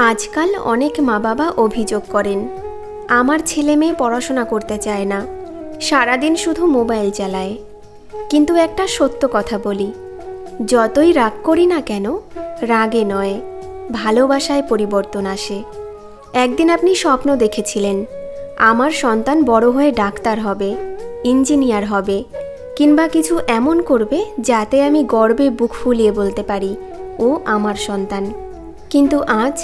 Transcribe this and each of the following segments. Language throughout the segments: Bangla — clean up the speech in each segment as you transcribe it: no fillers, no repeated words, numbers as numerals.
আজকাল অনেক মা বাবা অভিযোগ করেন, আমার ছেলে মেয়ে পড়াশোনা করতে চায় না, সারাদিন শুধু মোবাইল চালায়। কিন্তু একটা সত্য কথা বলি, যতই রাগ করি না কেন, রাগে নয়, ভালোবাসায় পরিবর্তন আসে। একদিন আপনি স্বপ্ন দেখেছিলেন, আমার সন্তান বড় হয়ে ডাক্তার হবে, ইঞ্জিনিয়ার হবে, কিংবা কিছু এমন করবে যাতে আমি গর্বে বুক ফুলিয়ে বলতে পারি, ও আমার সন্তান। কিন্তু আজ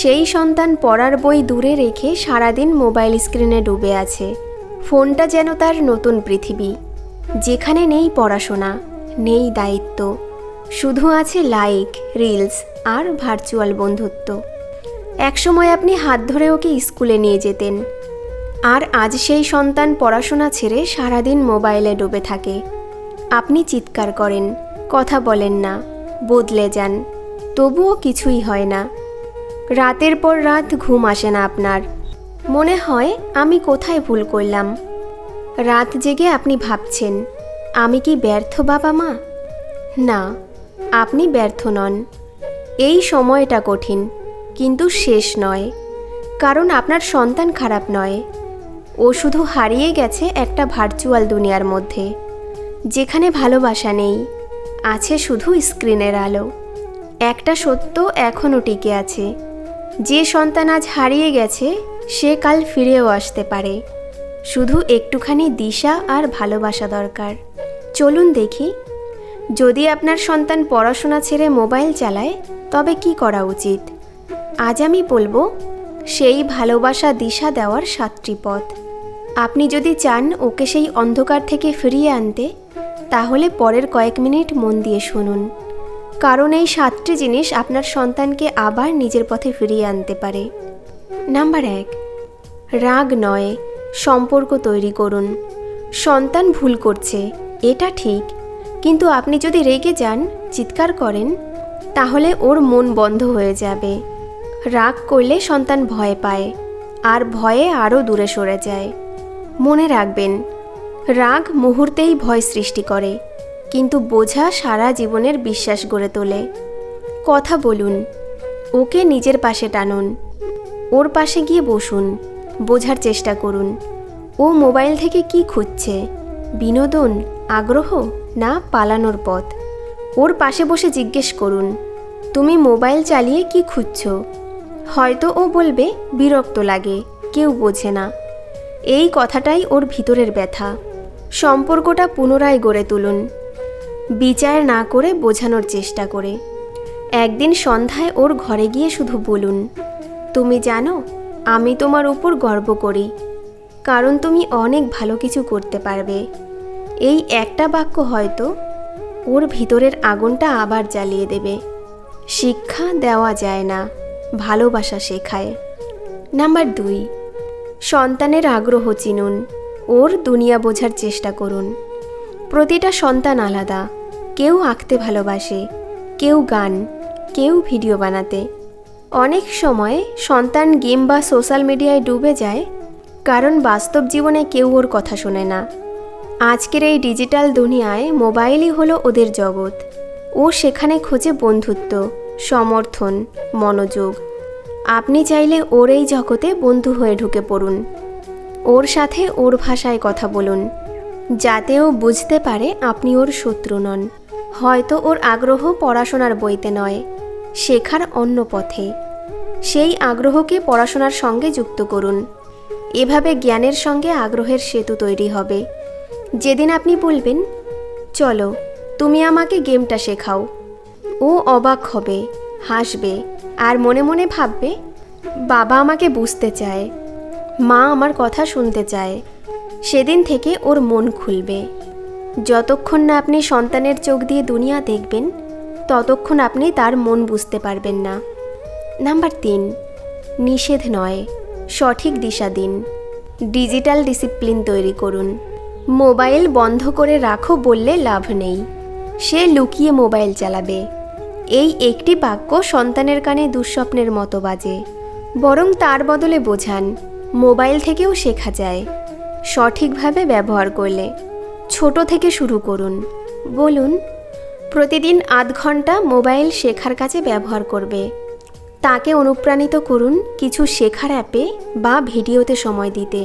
সেই সন্তান পড়ার বই দূরে রেখে সারাদিন মোবাইল স্ক্রিনে ডুবে আছে। ফোনটা যেন তার নতুন পৃথিবী, যেখানে নেই পড়াশোনা, নেই দায়িত্ব, শুধু আছে লাইক, রিলস আর ভার্চুয়াল বন্ধুত্ব। একসময় আপনি হাত ধরে ওকে স্কুলে নিয়ে যেতেন, আর আজ সেই সন্তান পড়াশোনা ছেড়ে সারাদিন মোবাইলে ডুবে থাকে। আপনি চিৎকার করেন, কথা বলেন না, বদলে যান, তবুও কিছুই হয় না। রাতের পর রাত ঘুম আসে না আপনার, মনে হয় আমি কোথায় ভুল করলাম। রাত জেগে আপনি ভাবছেন, আমি কি ব্যর্থ বাবা মা? না, আপনি ব্যর্থ নন। এই সময়টা কঠিন, কিন্তু শেষ নয়, কারণ আপনার সন্তান খারাপ নয়। ও শুধু হারিয়ে গেছে একটা ভার্চুয়াল দুনিয়ার মধ্যে, যেখানে ভালোবাসা নেই, আছে শুধু স্ক্রিনের আলো। একটা সত্য এখনও টিকে আছে, যে সন্তান আজ হারিয়ে গেছে সে কাল ফিরেও আসতে পারে, শুধু একটুখানি দিশা আর ভালোবাসা দরকার। চলুন দেখি, যদি আপনার সন্তান পড়াশোনা ছেড়ে মোবাইল চালায় তবে কি করা উচিত। আজ আমি বলবো সেই ভালোবাসা দিশা দেওয়ার 7টি পথ। আপনি যদি চান ওকে সেই অন্ধকার থেকে ফিরিয়ে আনতে, তাহলে পরের কয়েক মিনিট মন দিয়ে শুনুন, কারণ এই 7টি জিনিস আপনার সন্তানকে আবার নিজের পথে ফিরিয়ে আনতে পারে। নাম্বার 1, রাগ নয়, সম্পর্ক তৈরি করুন। সন্তান ভুল করছে, এটা ঠিক, কিন্তু আপনি যদি রেগে যান, চিৎকার করেন, তাহলে ওর মন বন্ধ হয়ে যাবে। রাগ করলে সন্তান ভয় পায়, আর ভয়ে আরও দূরে সরে যায়। মনে রাখবেন, রাগ মুহূর্তেই ভয় সৃষ্টি করে, কিন্তু বোঝা সারা জীবনের বিশ্বাস গড়ে তোলে। কথা বলুন, ওকে নিজের পাশে টানুন, ওর পাশে গিয়ে বসুন, বোঝার চেষ্টা করুন ও মোবাইল থেকে কি খুঁজছে, বিনোদন, আগ্রহ না পালানোর পথ। ওর পাশে বসে জিজ্ঞেস করুন, তুমি মোবাইল চালিয়ে কি খুঁজছো? হয়তো ও বলবে বিরক্ত লাগে, কেউ বোঝে না। এই কথাটাই ওর ভিতরের ব্যথা। সম্পর্কটা পুনরায় গড়ে তুলুন, বিচার না করে বোঝানোর চেষ্টা করে। একদিন সন্ধ্যায় ওর ঘরে গিয়ে শুধু বলুন, তুমি জানো, আমি তোমার উপর গর্ব করি, কারণ তুমি অনেক ভালো কিছু করতে পারবে। এই একটা বাক্য হয়তো ওর ভিতরের আগুনটা আবার জ্বালিয়ে দেবে। শিক্ষা দেওয়া যায় না, ভালোবাসা শেখায়। নাম্বার 2, সন্তানের আগ্রহ চিনুন, ওর দুনিয়া বোঝার চেষ্টা করুন। প্রতিটা সন্তান আলাদা, কেউ আঁকতে ভালোবাসে, কেউ গান, কেউ ভিডিও বানাতে। অনেক সময় সন্তান গেম বা সোশ্যাল মিডিয়ায় ডুবে যায়, কারণ বাস্তব জীবনে কেউ ওর কথা শোনে না। আজকের এই ডিজিটাল দুনিয়ায় মোবাইলই হলো ওদের জগৎ। ও সেখানে খোঁজে বন্ধুত্ব, সমর্থন, মনোযোগ। আপনি চাইলে ওর এই জগতে বন্ধু হয়ে ঢুকে পড়ুন। ওর সাথে ওর ভাষায় কথা বলুন, যাতে ও বুঝতে পারে আপনি ওর শত্রু নন। হয়তো ওর আগ্রহ পড়াশোনার বইতে নয়, শেখার অন্য পথে। সেই আগ্রহকে পড়াশোনার সঙ্গে যুক্ত করুন। এভাবে জ্ঞানের সঙ্গে আগ্রহের সেতু তৈরি হবে। যেদিন আপনি বলবেন, চলো তুমি আমাকে গেমটা শেখাও, ও অবাক হবে, হাসবে, আর মনে মনে ভাববে, বাবা আমাকে বুঝতে চায়, মা আমার কথা শুনতে চায়। সেদিন থেকে ওর মন খুলবে। যতক্ষণ না আপনি সন্তানের চোখ দিয়ে দুনিয়া দেখবেন, ততক্ষণ আপনি তার মন বুঝতে পারবেন না। নাম্বার 3, নিষেধ নয়, সঠিক দিশা দিন। ডিজিটাল ডিসিপ্লিন তৈরি করুন। মোবাইল বন্ধ করে রাখো বললে লাভ নেই, সে লুকিয়ে মোবাইল চালাবে। এই একটি বাক্য সন্তানের কানে দুঃস্বপ্নের মতো বাজে। বরং তার বদলে বোঝান, মোবাইল থেকেও শেখা যায়, সঠিকভাবে ব্যবহার করলে। ছোট থেকে শুরু করুন। বলুন, প্রতিদিন আধ ঘন্টা মোবাইল শেখার কাজে ব্যবহার করবে। তাকে অনুপ্রাণিত করুন কিছু শেখার অ্যাপে বা ভিডিওতে সময় দিতে।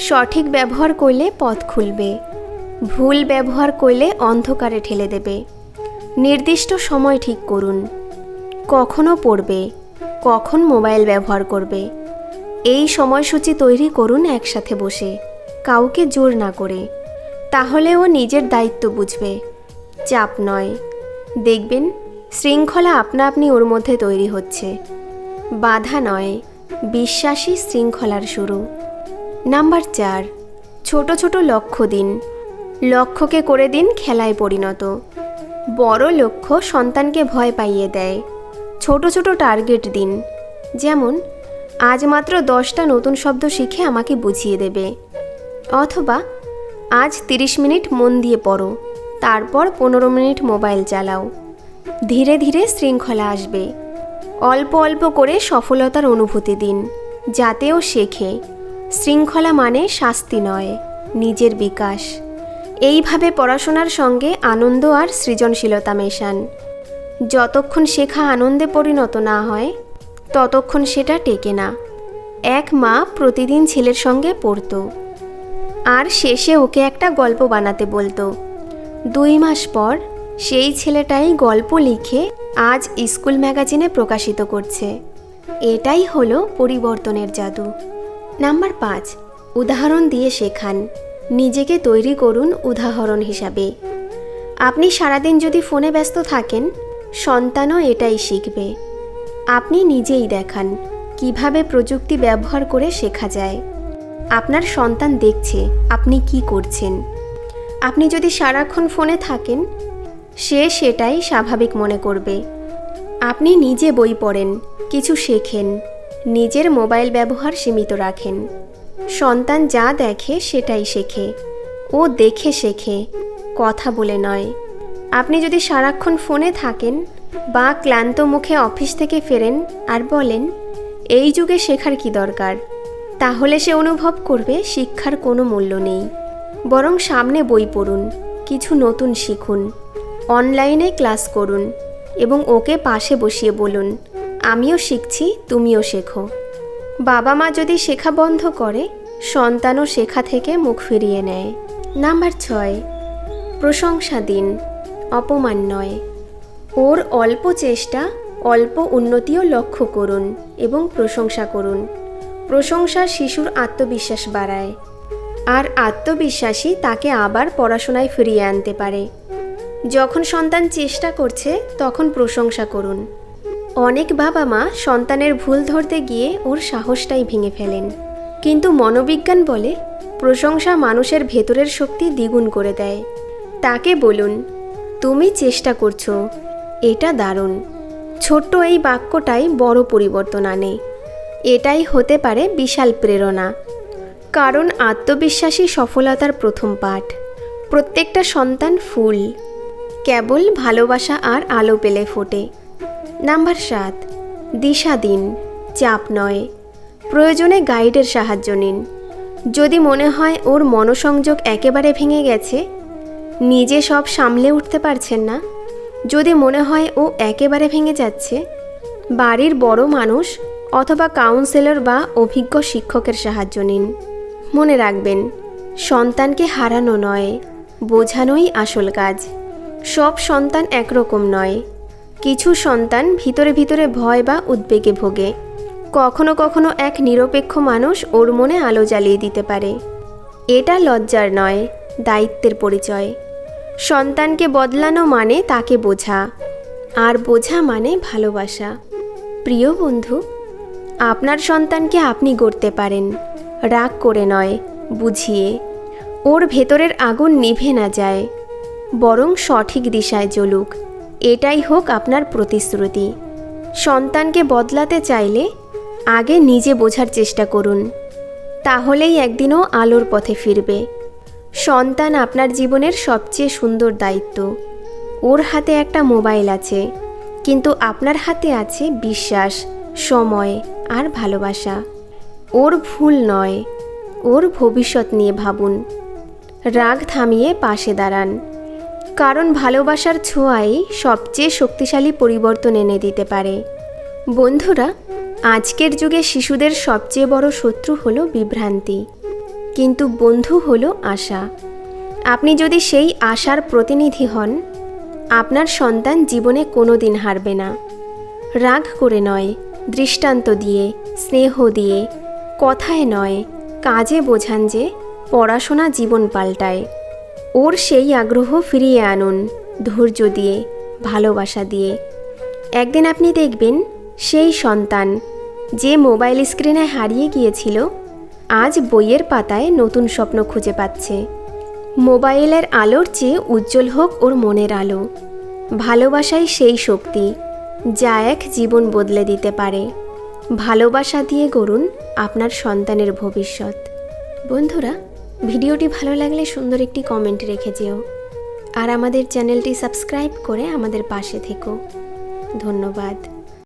সঠিক ব্যবহার করলে পথ খুলবে, ভুল ব্যবহার করলে অন্ধকারে ঠেলে দেবে। নির্দিষ্ট সময় ঠিক করুন, কখনো পড়বে, কখন মোবাইল ব্যবহার করবে। এই সময়সূচি তৈরি করুন একসাথে বসে, কাউকে জোর না করে। তাহলে ও নিজের দায়িত্ব বুঝবে, চাপ নয়। দেখবেন শৃঙ্খলা আপনা আপনি ওর মধ্যে তৈরি হচ্ছে। বাধা নয়, বিশ্বাসী শৃঙ্খলার শুরু। নাম্বার 4, ছোট ছোট লক্ষ্য দিন। লক্ষ্যকে করে দিন খেলায় পরিণত। বড় লক্ষ্য সন্তানকে ভয় পাইয়ে দেয়। ছোট ছোট টার্গেট দিন, যেমন আজ মাত্র 10টা নতুন শব্দ শিখে আমাকে বুঝিয়ে দেবে, অথবা আজ 30 মিনিট মন দিয়ে পড়ো, তারপর 15 মিনিট মোবাইল চালাও। ধীরে ধীরে শৃঙ্খলা আসবে। অল্প অল্প করে সফলতার অনুভূতি দিন, যাতে ও শেখে। শৃঙ্খলা মানে শাস্তি নয়, নিজের বিকাশ। এইভাবে পড়াশোনার সঙ্গে আনন্দ আর সৃজনশীলতা মেশান। যতক্ষণ শেখা আনন্দে পরিণত না হয় ততক্ষণ সেটা টেকে না। এক মা প্রতিদিন ছেলের সঙ্গে পড়তো আর শেষে ওকে একটা গল্প বানাতে বলতো। 2 মাস পর সেই ছেলেটাই গল্প লিখে আজ স্কুল ম্যাগাজিনে প্রকাশিত করছে। এটাই হলো পরিবর্তনের জাদু। নাম্বার 5, উদাহরণ দিয়ে শেখান। নিজেকে তৈরি করুন উদাহরণ হিসাবে। আপনি সারাদিন যদি ফোনে ব্যস্ত থাকেন, সন্তানও এটাই শিখবে। আপনি নিজেই দেখান কিভাবে প্রযুক্তি ব্যবহার করে শেখা যায়। আপনার সন্তান দেখছে আপনি কি করছেন। আপনি যদি সারাক্ষণ ফোনে থাকেন, সে সেটাই স্বাভাবিক মনে করবে। আপনি নিজে বই পড়েন, কিছু শেখেন, নিজের মোবাইল ব্যবহার সীমিত রাখেন। সন্তান যা দেখে সেটাই শেখে। ও দেখে শেখে, কথা বলে নয়। আপনি যদি সারাক্ষণ ফোনে থাকেন বা ক্লান্ত মুখে অফিস থেকে ফেরেন আর বলেন, এই যুগে শেখার কি দরকার, তাহলে সে অনুভব করবে শিক্ষার কোনো মূল্য নেই। বরং সামনে বই পড়ুন, কিছু নতুন শিখুন, অনলাইনে ক্লাস করুন এবং ওকে পাশে বসিয়ে বলুন, আমিও শিখছি, তুমিও শেখো। বাবা মা যদি শেখা বন্ধ করে, সন্তানও শেখা থেকে মুখ ফিরিয়ে নেয়। নাম্বার 6, প্রশংসা দিন, অপমান নয়। ওর অল্প চেষ্টা, অল্প উন্নতিও লক্ষ্য করুন এবং প্রশংসা করুন। প্রশংসা শিশুর আত্মবিশ্বাস বাড়ায়, আর আত্মবিশ্বাসী তাকে আবার পড়াশোনায় ফিরিয়ে আনতে পারে। যখন সন্তান চেষ্টা করছে তখন প্রশংসা করুন। অনেক বাবা মা সন্তানের ভুল ধরতে গিয়ে ওর সাহসটাই ভেঙে ফেলেন, কিন্তু মনোবিজ্ঞান বলে প্রশংসা মানুষের ভেতরের শক্তি দ্বিগুণ করে দেয়। তাকে বলুন, তুমি চেষ্টা করছো, এটা দারুণ। ছোট্ট এই বাক্যটাই বড় পরিবর্তন আনে। এটাই হতে পারে বিশাল প্রেরণা। কারণ আত্মবিশ্বাসী সফলতার প্রথম পাঠ। প্রত্যেকটা সন্তান ফুল, কেবল ভালোবাসা আর আলো পেলে ফোটে। নাম্বার 7, দিশা দিন, চাপ নয়। প্রয়োজনে গাইডের সাহায্য নিন। যদি মনে হয় ওর মনোসংযোগ একেবারে ভেঙে গেছে, নিজে সব সামলে উঠতে পারছেন না, যদি মনে হয় ও একেবারে ভেঙে যাচ্ছে, বাড়ির বড় মানুষ অথবা কাউন্সিলর বা অভিজ্ঞ শিক্ষকের সাহায্য নিন। মনে রাখবেন, সন্তানকে হারানো নয়, বোঝানোই আসল কাজ। সব সন্তান একরকম নয়। কিছু সন্তান ভিতরে ভিতরে ভয় বা উদ্বেগে ভোগে। কখনো কখনো এক নিরপেক্ষ মানুষ ওর মনে আলো জ্বালিয়ে দিতে পারে। এটা লজ্জার নয়, দায়িত্বের পরিচয়। সন্তানকে বদলানো মানে তাকে বোঝা, আর বোঝা মানে ভালোবাসা। প্রিয় বন্ধু, আপনার সন্তানকে আপনি গড়তে পারেন, রাগ করে নয়, বুঝিয়ে। ওর ভেতরের আগুন নিভে না যায়, বরং সঠিক দিশায় জ্বলুক। এটাই হোক আপনার প্রতিশ্রুতি। সন্তানকে বদলাতে চাইলে আগে নিজে বোঝার চেষ্টা করুন, তাহলেই একদিনও আলোর পথে ফিরবে। সন্তান আপনার জীবনের সবচেয়ে সুন্দর দায়িত্ব। ওর হাতে একটা মোবাইল আছে, কিন্তু আপনার হাতে আছে বিশ্বাস, সময় আর ভালোবাসা। ওর ভুল নয়, ওর ভবিষ্যৎ নিয়ে ভাবুন। রাগ থামিয়ে পাশে দাঁড়ান, কারণ ভালোবাসার ছোঁয়াই সবচেয়ে শক্তিশালী পরিবর্তন এনে দিতে পারে। বন্ধুরা, আজকের যুগে শিশুদের সবচেয়ে বড় শত্রু হলো বিভ্রান্তি, কিন্তু বন্ধু হলো আশা। আপনি যদি সেই আশার প্রতিনিধি হন, আপনার সন্তান জীবনে কোনো দিন হারবে না। রাগ করে নয়, দৃষ্টান্ত দিয়ে, স্নেহ দিয়ে, কথায় নয়, কাজে বোঝান যে পড়াশোনা জীবন পাল্টায়। ওর সেই আগ্রহ ফিরিয়ে আনুন, ধৈর্য দিয়ে, ভালোবাসা দিয়ে। একদিন আপনি দেখবেন সেই সন্তান যে মোবাইল স্ক্রিনে হারিয়ে গিয়েছিল, আজ বইয়ের পাতায় নতুন স্বপ্ন খুঁজে পাচ্ছে। মোবাইলের আলোর চেয়ে উজ্জ্বল হোক ওর মনের আলো। ভালোবাসাই সেই শক্তি যা এক জীবন বদলে দিতে পারে। ভালোবাসা দিয়ে গড়ুন আপনার সন্তানের ভবিষ্যৎ। বন্ধুরা, ভিডিওটি ভালো লাগলে সুন্দর একটি কমেন্ট রেখে যেও, আর আমাদের চ্যানেলটি সাবস্ক্রাইব করে আমাদের পাশে থেকো। ধন্যবাদ।